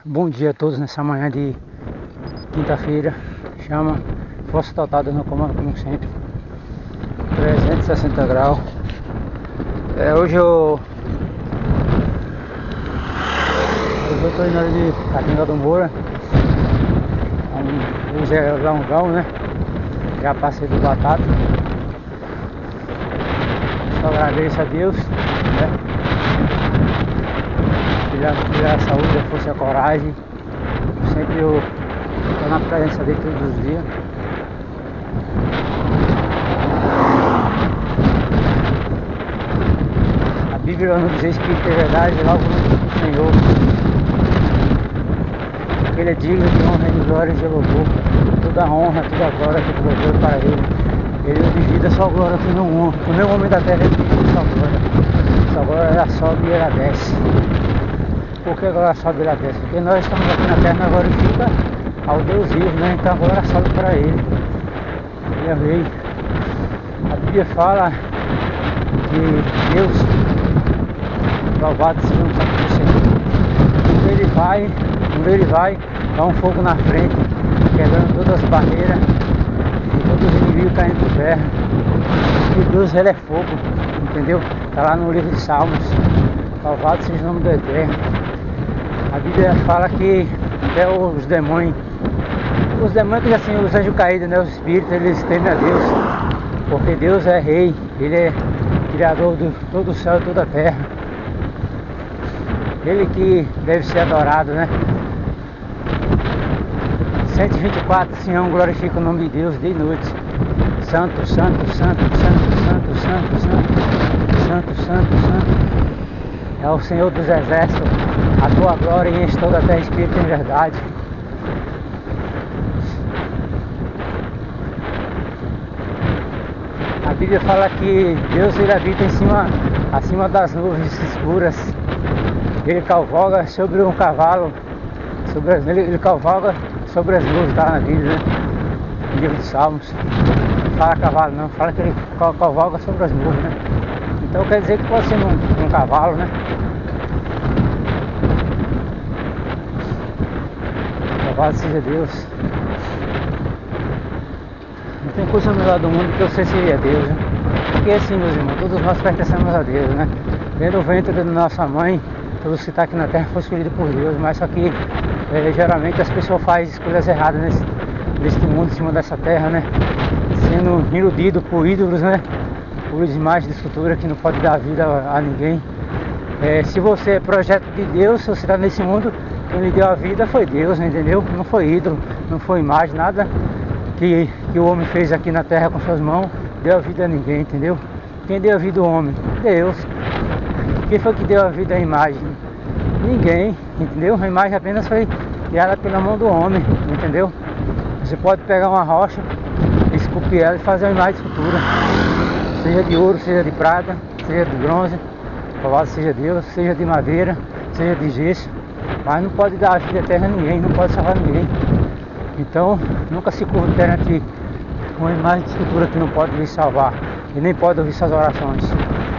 Bom dia a todos nessa manhã de quinta-feira. Chama força total no comando como sempre. 360 graus. Hoje eu tô indo ali de Catinga do Moura. Hoje é longão, né? Já passei do Batata. Só agradeço a Deus, né? Tirar a saúde, a força e a coragem. Sempre eu tô na presença dele todos os dias. A Bíblia nos diz que é verdade, logo no Senhor. Ele é digno de honra e de glória e de louvor. Toda a honra, toda a glória, todo louvor para ele. Ele divide a sua glória com nenhum homem. Com nenhum homem da terra ele divide a sua glória. Sua glória ela sobe e ela desce. Por que a glória sobe e ela desce? Porque nós estamos aqui na terra, nós glorifica ao Deus vivo, né? Então a glória sobe para ele. Ele é rei. A Bíblia fala que Deus, louvado seja o nome do Senhor. Quando ele vai, dá um fogo na frente, quebrando todas as barreiras e todos os inimigos caindo por terra. E Deus ele é fogo, entendeu? Está lá no livro de Salmos. Louvado seja o nome do Eterno. A Bíblia fala que até os demônios que assim, os anjos caídos, né, os espíritos, eles temem a Deus, porque Deus é rei, ele é criador de todo o céu e toda a terra. Ele que deve ser adorado, né? 124 Sião glorifica o nome de Deus de noite. Santo, santo, santo, santo, santo, santo, santo, santo, santo, santo. É o Senhor dos exércitos. A tua glória enche toda a terra, espírito em verdade. A Bíblia fala que Deus ele habita acima das nuvens escuras. Ele cavalga sobre um cavalo, ele cavalga sobre as nuvens, tá na Bíblia, né? No livro de Salmos. Não fala cavalo não, fala que ele cavalga sobre as nuvens, né? Então quer dizer que pode ser num cavalo, né? Louvado seja Deus. Não tem coisa melhor do mundo que eu ser seria Deus, né? Porque assim, meus irmãos, todos nós pertencemos a Deus, né? Dentro do ventre da nossa mãe, todos que estão aqui na terra foram escolhidos por Deus, mas só que geralmente as pessoas fazem escolhas erradas neste mundo, em cima dessa terra, né? Sendo iludido por ídolos, né? Por imagens de escultura que não pode dar vida a ninguém. Se você é projeto de Deus, se você está nesse mundo, quem lhe deu a vida foi Deus, entendeu? Não foi ídolo, não foi imagem, nada que o homem fez aqui na terra com suas mãos, deu a vida a ninguém, entendeu? Quem deu a vida ao homem? Deus. Quem foi que deu a vida à imagem? Ninguém, entendeu? A imagem apenas foi criada pela mão do homem, entendeu? Você pode pegar uma rocha, esculpir ela e fazer uma imagem de escultura, seja de ouro, seja de prata, seja de bronze, louvado seja Deus, seja de madeira, seja de gesso, mas não pode dar a vida eterna a ninguém, não pode salvar ninguém. Então, nunca se curva perante uma imagem de escultura que não pode lhe salvar e nem pode ouvir suas orações.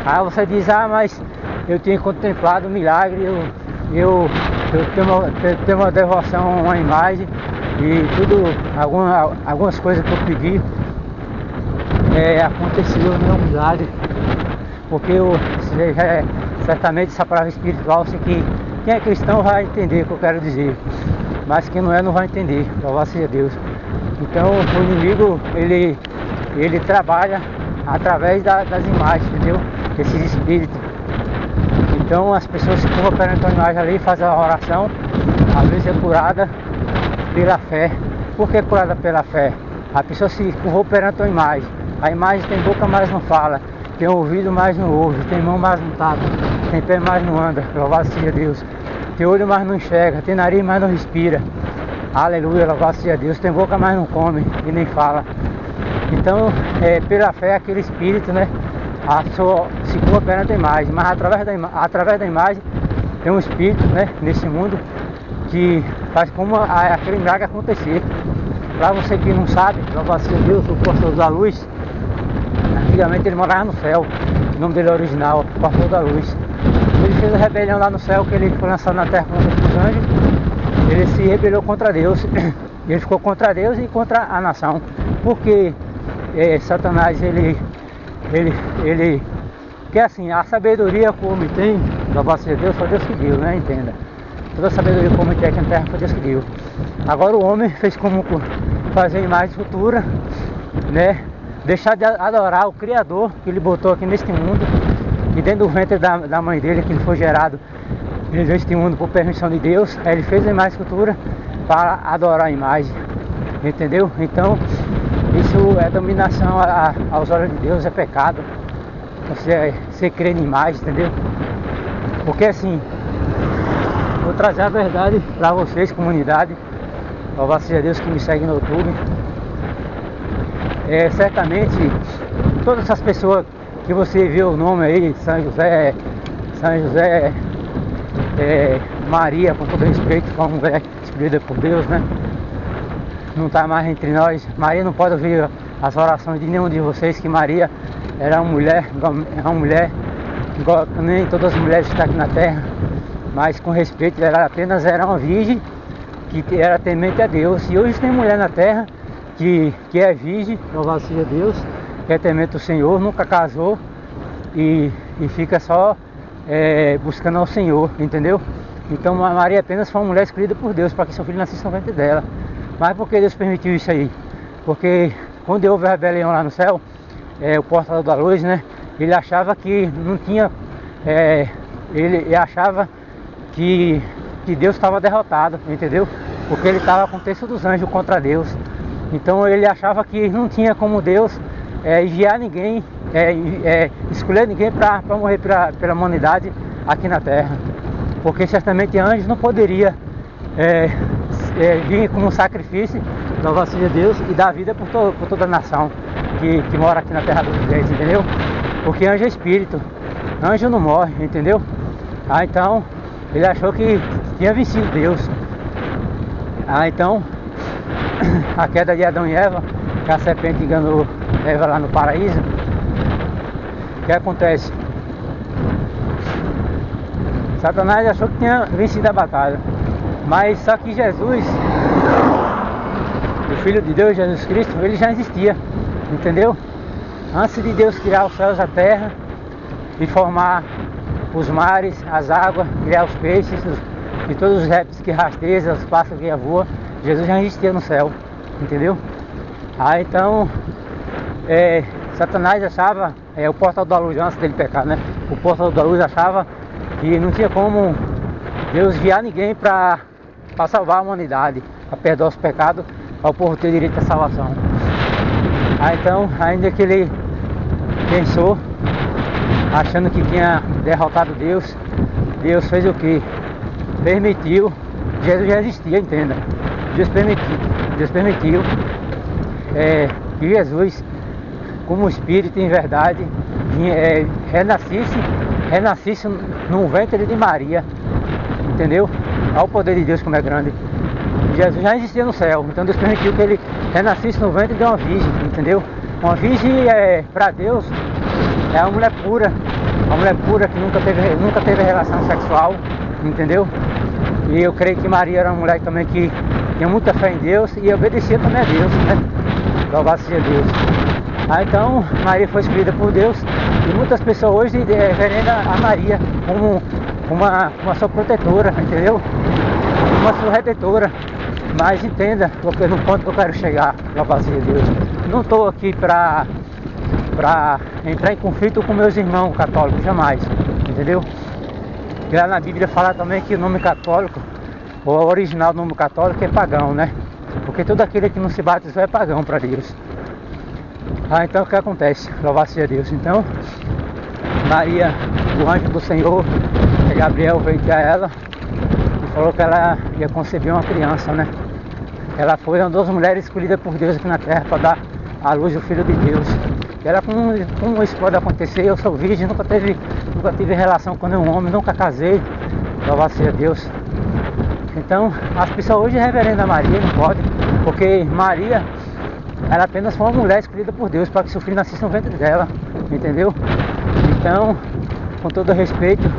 Aí você diz, mas eu tenho contemplado o milagre, eu tenho uma devoção a uma imagem e tudo, algumas coisas que eu pedi aconteceu, não é um milagre, porque certamente essa palavra espiritual, sei que quem é cristão vai entender o que eu quero dizer, mas quem não é não vai entender, louvado seja Deus. Então o inimigo ele trabalha através das imagens, entendeu? Esses espíritos. Então as pessoas se curvam perante a imagem ali, fazem a oração, às vezes é curada pela fé. Por que curada pela fé? A pessoa se curvou perante a imagem. A imagem tem boca, mas não fala. Tem ouvido, mas não ouve. Tem mão, mas não toca. Tem pé, mas não anda. Louvado seja Deus. Tem olho, mas não enxerga. Tem nariz, mas não respira. Aleluia, louvado seja Deus. Tem boca, mas não come e nem fala. Então, pela fé, aquele espírito, né? A pessoa se curva perante a imagem, mas através da imagem tem um espírito, né, nesse mundo que faz como aquele milagre acontecer. Para você que não sabe, louvado seja Deus, o pastor da luz, antigamente ele morava no céu, o nome dele é original, pastor da luz. Ele fez a rebelião lá no céu, que ele foi lançado na terra com os anjos, ele se rebelou contra Deus. Ele ficou contra Deus e contra a nação. Porque Satanás, ele que assim, a sabedoria que o homem tem, louvado seja Deus, foi Deus que deu, né? Entenda. Toda a sabedoria que o homem tem aqui na terra foi Deus que deu. Agora o homem fez como fazer imagem futura, né? Deixar de adorar o Criador que ele botou aqui neste mundo. E dentro do ventre da mãe dele, que ele foi gerado neste mundo por permissão de Deus, aí ele fez a imagem futura para adorar a imagem. Entendeu? Então, isso é dominação aos olhos de Deus, é pecado. Você crê em imagem, entendeu? Porque assim, vou trazer a verdade para vocês, comunidade. Louvado seja Deus que me segue no YouTube. Certamente, todas essas pessoas que você viu o nome aí, São José, Maria, com todo respeito, foi uma mulher escolhida por Deus, né? Não está mais entre nós. Maria não pode ouvir as orações de nenhum de vocês, que Maria era uma mulher, igual nem todas as mulheres que estão aqui na terra, mas com respeito, ela apenas era uma virgem que era temente a Deus. E hoje tem mulher na terra que é virgem, louvado seja Deus, que é temente ao Senhor, nunca casou e fica só buscando ao Senhor, entendeu? Então a Maria apenas foi uma mulher escolhida por Deus para que seu filho nascesse no ventre dela. Mas por que Deus permitiu isso aí? Porque quando houve a rebelião lá no céu, o portador da luz, né? Ele achava que não tinha, ele achava que Deus estava derrotado, entendeu? Porque ele estava com o terço dos anjos contra Deus. Então ele achava que não tinha como Deus enviar ninguém, escolher ninguém para morrer pela humanidade aqui na terra. Porque certamente anjos não poderia vir como um sacrifício, louvado seja Deus, e dar vida por toda a nação que mora aqui na terra dos viventes, entendeu? Porque anjo é espírito, anjo não morre, entendeu? Então ele achou que tinha vencido Deus. Então a queda de Adão e Eva, que a serpente enganou Eva lá no paraíso, o que acontece? Satanás achou que tinha vencido a batalha, mas só que Jesus, o Filho de Deus, Jesus Cristo, ele já existia, entendeu? Antes de Deus criar os céus e a terra e formar os mares, as águas, criar os peixes e todos os répteis que rastejam, os pássaros que voam, Jesus já existia no céu, entendeu? Então Satanás achava, o portador da luz, antes dele pecar, né? O portador da luz achava que não tinha como Deus enviar ninguém para salvar a humanidade, para perdoar os pecados, para o povo ter direito à salvação. Então, ainda que ele pensou, achando que tinha derrotado Deus, Deus fez o que? Permitiu. Jesus já existia, entenda. Deus permitiu que Jesus, como Espírito em verdade, renascesse no ventre de Maria, entendeu? Olha o poder de Deus como é grande. Jesus já existia no céu, então Deus permitiu que ele renascesse no ventre de uma virgem, entendeu? Uma virgem para Deus é uma mulher pura que nunca teve relação sexual, entendeu? E eu creio que Maria era uma mulher também que tinha muita fé em Deus e obedecia também a Deus, né? Louvado seja Deus. Então Maria foi escolhida por Deus e muitas pessoas hoje reverendam a Maria como uma sua protetora, entendeu? Uma sua redentora. Mas entenda, porque no ponto que eu quero chegar, louvado seja Deus, não estou aqui para entrar em conflito com meus irmãos católicos, jamais, entendeu? E lá na Bíblia fala também que o nome católico, o original do nome católico é pagão, né? Porque todo aquele que não se batizou é pagão para Deus. Então o que acontece? Louvado seja Deus. Então Maria, o anjo do Senhor, Gabriel, veio a ela e falou que ela ia conceber uma criança, né? Ela foi uma das mulheres escolhidas por Deus aqui na terra para dar à luz o Filho de Deus. E ela, como isso pode acontecer? Eu sou virgem, nunca tive relação com nenhum homem, nunca casei, louvado seja Deus. Então as pessoas hoje reverendam a Maria, não pode, porque Maria, ela apenas foi uma mulher escolhida por Deus para que seu filho nascesse no ventre dela, entendeu? Então, com todo respeito,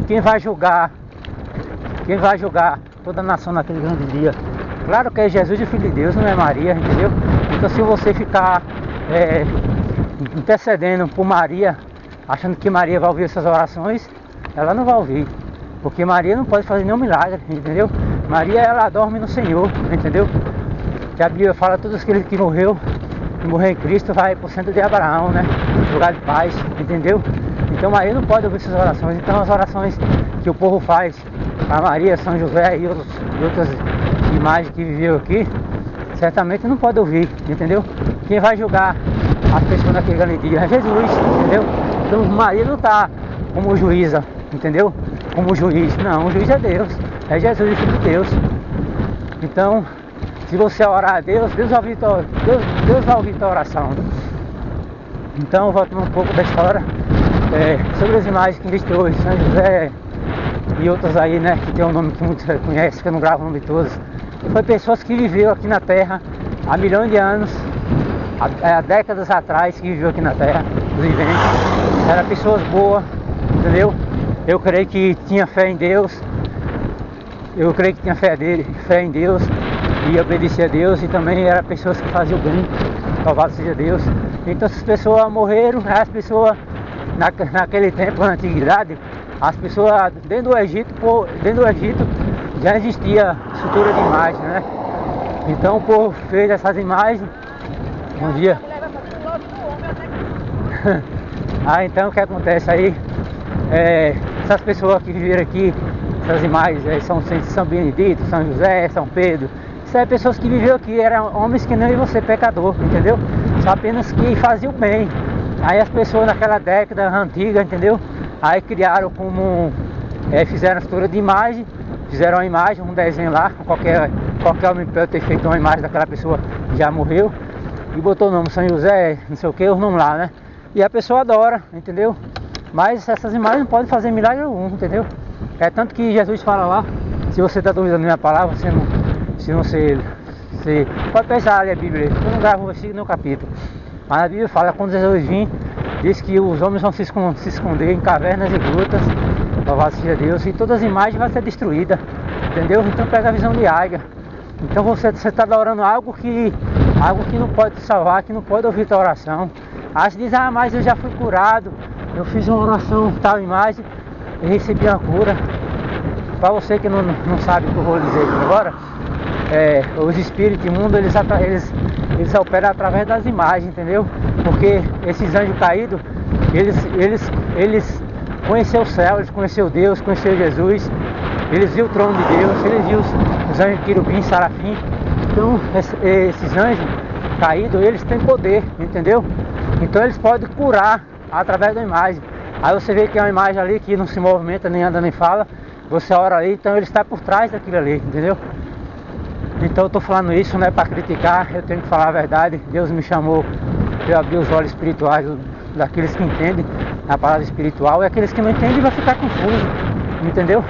quem vai julgar Quem vai julgar toda a nação naquele grande dia? Claro que é Jesus, o Filho de Deus, não é Maria, entendeu? Então se você ficar intercedendo por Maria, achando que Maria vai ouvir essas orações, ela não vai ouvir. Porque Maria não pode fazer nenhum milagre, entendeu? Maria, ela dorme no Senhor, entendeu? Que a Bíblia fala, todos aqueles que morreu em Cristo vai para o centro de Abraão, né? Lugar de paz, entendeu? Então Maria não pode ouvir essas orações. Então as orações que o povo faz a Maria, São José e outras imagens que viveu aqui, certamente não pode ouvir, entendeu? Quem vai julgar as pessoas naquele grande dia é Jesus, entendeu? Então Maria não está como juíza, entendeu? Como juiz, não, o juiz é Deus, é Jesus, o Filho de Deus. Então, se você orar a Deus, Deus vai ouvir tua oração. Então, voltando um pouco da história, sobre as imagens que existe hoje, São José e outras aí, né, que tem um nome que muitos conhecem, que eu não gravo o nome de todas. Foi pessoas que viveu aqui na Terra há milhões de anos, há décadas atrás, que viveu aqui na Terra, os viventes. Eram pessoas boas, entendeu? Eu creio que tinha fé em Deus, fé em Deus e obedecia a Deus, e também eram pessoas que faziam bem, louvado seja Deus. Então essas pessoas morreram, as pessoas naquele tempo, na antiguidade, as pessoas dentro do Egito já existia estrutura de imagem, né? Então o povo fez essas imagens um dia. Então o que acontece aí? Essas pessoas que viveram aqui, essas imagens, São Benedito, São José, São Pedro, isso é pessoas que viveram aqui, eram homens que nem eu e você, pecador, entendeu? Só apenas que faziam bem. Aí as pessoas naquela década antiga, entendeu? Aí criaram fizeram a estrutura de imagem, fizeram uma imagem, um desenho lá, qualquer homem pode ter feito uma imagem daquela pessoa que já morreu, e botou o nome São José, não sei o que, os nomes lá, né? E a pessoa adora, entendeu? Mas essas imagens não podem fazer milagre algum, entendeu? É tanto que Jesus fala lá, se você está duvidando da minha palavra, você pode pensar ali a Bíblia, eu não gravo o versículo no capítulo. Mas a Bíblia fala, quando Jesus vir, diz que os homens vão se esconder em cavernas e grutas, louvado seja Deus, e todas as imagens vão ser destruídas, entendeu? Então pega a visão de águia. Então você está adorando algo que não pode te salvar, que não pode ouvir tua oração. Aí você diz, mas eu já fui curado, eu fiz uma oração, tal imagem, e recebi uma cura. Para você que não sabe o que eu vou dizer aqui agora, os espíritos imundos, eles operam através das imagens, entendeu? Porque esses anjos caídos, eles conheceram o céu, eles conheceram Deus, conheceram Jesus, eles viram o trono de Deus, eles viram os anjos querubim, sarafim. Então esses anjos caídos, eles têm poder, entendeu? Então eles podem curar através da imagem. Aí você vê que é uma imagem ali que não se movimenta, nem anda, nem fala, você ora ali, então ele está por trás daquilo ali, entendeu? Então eu estou falando isso não é para criticar, eu tenho que falar a verdade. Deus me chamou para eu abrir os olhos espirituais daqueles que entendem a palavra espiritual, e aqueles que não entendem vão ficar confusos, entendeu?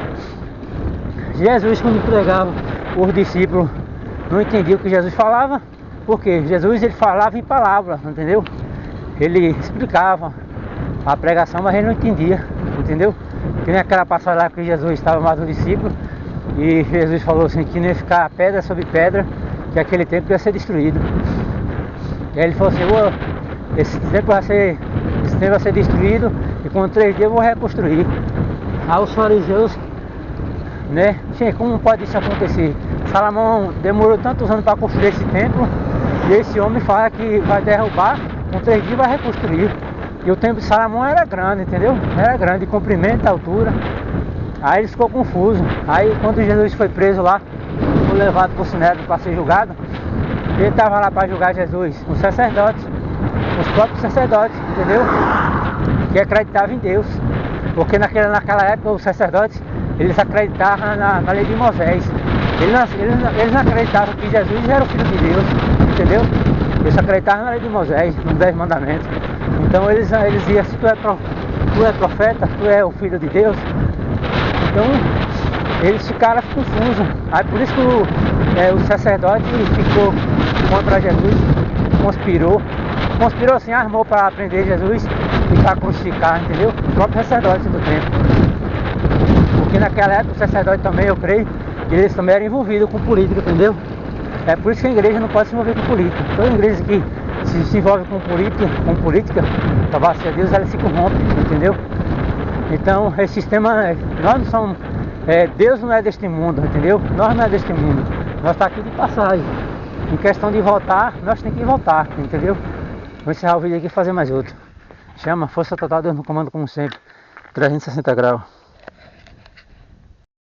Jesus, quando pregava, os discípulos não entendiam o que Jesus falava, porque Jesus ele falava em palavras, entendeu? Ele explicava a pregação, mas ele não entendia, entendeu? Que nem aquela passagem lá que Jesus estava mais um discípulo, e Jesus falou assim, que não ia ficar pedra sobre pedra, que aquele templo ia ser destruído. E aí ele falou assim, esse templo vai ser destruído, e com 3 dias eu vou reconstruir. Aí os fariseus, né, como pode isso acontecer? Salomão demorou tantos anos para construir esse templo, e esse homem fala que vai derrubar, com 3 dias vai reconstruir. E o templo de Salomão era grande, entendeu? Era grande, de comprimento, altura. Aí ele ficou confuso. Aí quando Jesus foi preso lá, foi levado para o Sinédrio para ser julgado, ele estava lá para julgar Jesus, os sacerdotes, os próprios sacerdotes, entendeu? Que acreditavam em Deus. Porque naquela época os sacerdotes, eles acreditavam na lei de Moisés. Eles não acreditavam que Jesus era o Filho de Deus, entendeu? Eles acreditavam na lei de Moisés, nos 10 mandamentos. Então eles diziam, se tu é profeta, tu é o Filho de Deus. Então eles ficaram confusos. Aí por isso que o sacerdote ficou contra Jesus, conspirou assim, armou para prender Jesus e para crucificar, entendeu? O próprio sacerdote do templo. que naquela época o sacerdote também, eu creio, que eles também eram envolvidos com política, entendeu? É por isso que a igreja não pode se envolver com política. Toda igreja que se envolve com política, graças a Deus, ela se corrompe, entendeu? Então, esse sistema, nós não somos, Deus não é deste mundo, entendeu? Nós não é deste mundo, nós estamos aqui de passagem. Em questão de voltar, nós temos que voltar, entendeu? Vou encerrar o vídeo aqui e fazer mais outro. Chama Força Total, Deus no comando como sempre, 360 graus.